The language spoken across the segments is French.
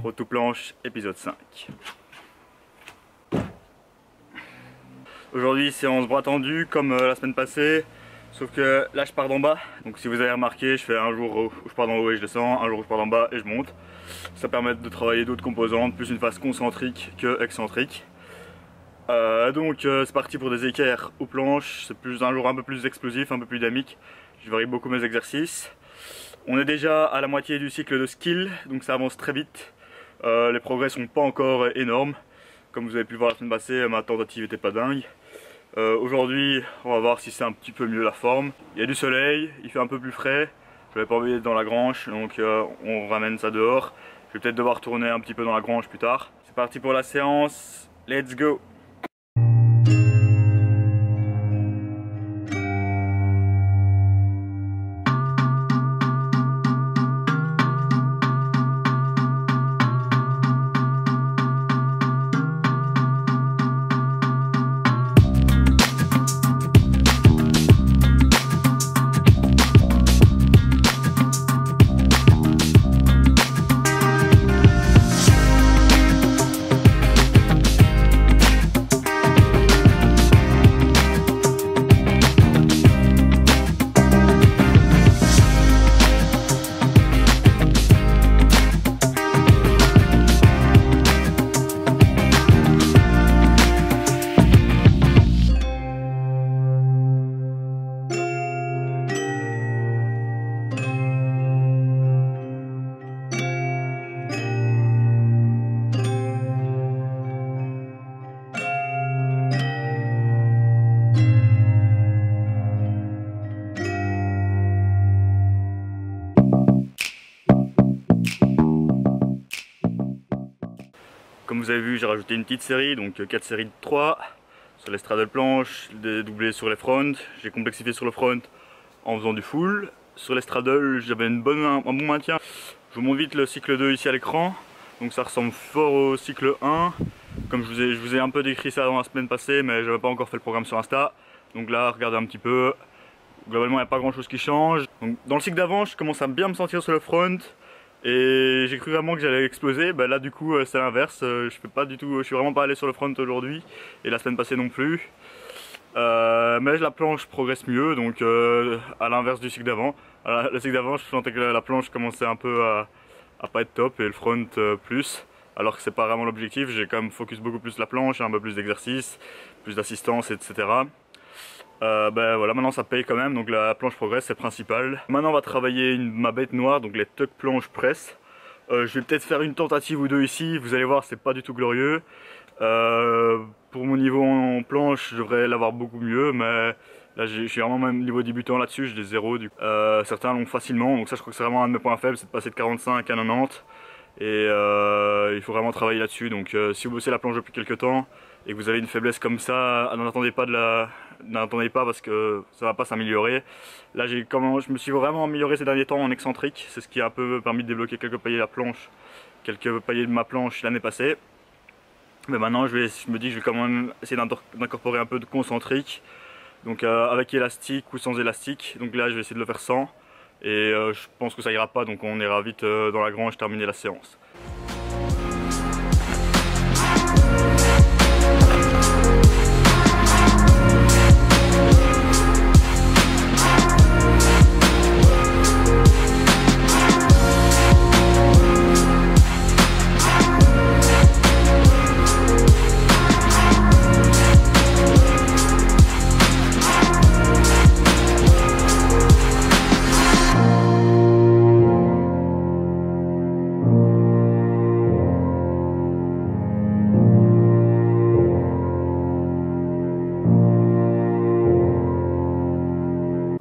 Road to planche, épisode 5. Aujourd'hui, séance bras tendus comme la semaine passée, sauf que là je pars d'en bas. Donc si vous avez remarqué, je fais un jour où je pars d'en haut et je descends, un jour où je pars d'en bas et je monte. Ça permet de travailler d'autres composantes, plus une phase concentrique que excentrique. C'est parti pour des équerres aux planches. C'est plus un jour un peu plus explosif, un peu plus dynamique. Je varie beaucoup mes exercices. On est déjà à la moitié du cycle de skill, donc ça avance très vite. Les progrès sont pas encore énormes. Comme vous avez pu voir la semaine passée, ma tentative était pas dingue. Aujourd'hui, on va voir si c'est un petit peu mieux la forme. Il y a du soleil, il fait un peu plus frais. Je vais pas envie d'être dans la grange, donc on ramène ça dehors. Je vais peut-être devoir tourner un petit peu dans la grange plus tard. C'est parti pour la séance, let's go! Comme vous avez vu, j'ai rajouté une petite série, donc 4 séries de 3 sur les straddle planches, des doublés sur les fronts. J'ai complexifié sur le front en faisant du full. Sur les straddle, j'avais un bon maintien. Je vous montre vite le cycle 2 ici à l'écran. Donc ça ressemble fort au cycle 1. Comme je vous ai un peu décrit ça dans la semaine passée, mais je n'avais pas encore fait le programme sur Insta. Donc là, regardez un petit peu. Globalement, il n'y a pas grand chose qui change. Donc, dans le cycle d'avant, je commence à bien me sentir sur le front. Et j'ai cru vraiment que j'allais exploser. Là du coup c'est l'inverse, je suis vraiment pas allé sur le front aujourd'hui et la semaine passée non plus. Mais la planche progresse mieux, donc à l'inverse du cycle d'avant. Le cycle d'avant, je sentais que la planche commençait un peu à pas être top et le front plus. Alors que c'est pas vraiment l'objectif, j'ai quand même focus beaucoup plus la planche, un peu plus d'exercice, plus d'assistance, etc. Voilà, maintenant ça paye quand même, donc la planche progresse, c'est principal. Maintenant on va travailler ma bête noire, donc les tuck planche press. Je vais peut-être faire une tentative ou deux ici, vous allez voir c'est pas du tout glorieux. Pour mon niveau en planche, je devrais l'avoir beaucoup mieux, mais là je suis vraiment même niveau débutant là-dessus, j'ai des zéros. Certains l'ont facilement, donc ça je crois que c'est vraiment un de mes points faibles, c'est de passer de 45 à 90. Et il faut vraiment travailler là-dessus, donc si vous bossez la planche depuis quelques temps et que vous avez une faiblesse comme ça, n'attendez pas parce que ça va pas s'améliorer. Là je me suis vraiment amélioré ces derniers temps en excentrique, c'est ce qui a un peu permis de débloquer quelques paliers de ma planche l'année passée. Mais maintenant je me dis que je vais quand même essayer d'incorporer un peu de concentrique, donc avec élastique ou sans élastique. Donc là je vais essayer de le faire sans. Et je pense que ça ira pas, donc on ira vite dans la grange terminer la séance.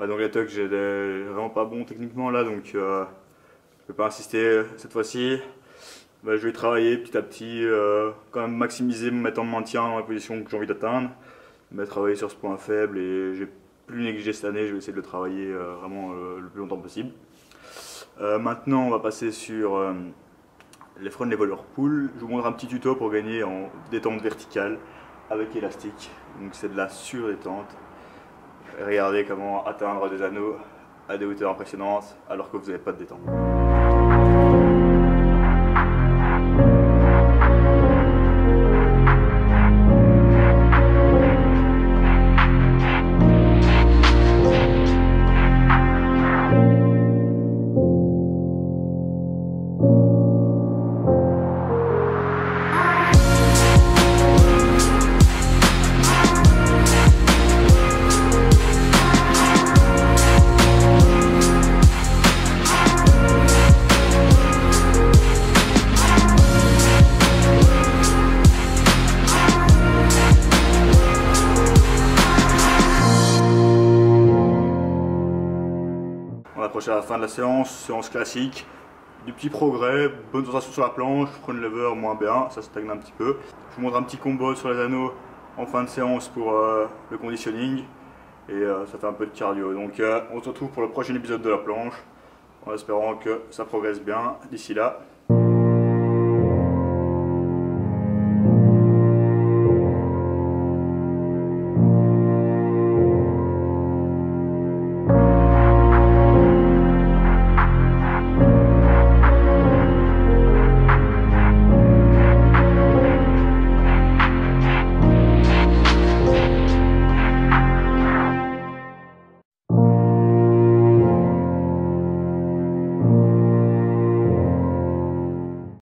Donc les tucks, j'ai vraiment pas bon techniquement là, donc je vais pas insister cette fois-ci. Je vais travailler petit à petit, quand même maximiser, me mettre en maintien dans la position que j'ai envie d'atteindre, mais travailler sur ce point faible, et j'ai plus négligé cette année, je vais essayer de le travailler vraiment le plus longtemps possible. Maintenant on va passer sur les front leveler pull. Je vous montre un petit tuto pour gagner en détente verticale avec élastique, donc c'est de la surdétente. Regardez comment atteindre des anneaux à des hauteurs impressionnantes alors que vous n'avez pas de détente. approche à la fin de la séance, séance classique. Du petit progrès, bonne sensation sur la planche, front lever moins bien, ça stagne un petit peu. Je vous montre un petit combo sur les anneaux en fin de séance pour le conditioning. Et ça fait un peu de cardio. Donc on se retrouve pour le prochain épisode de la planche, en espérant que ça progresse bien d'ici là.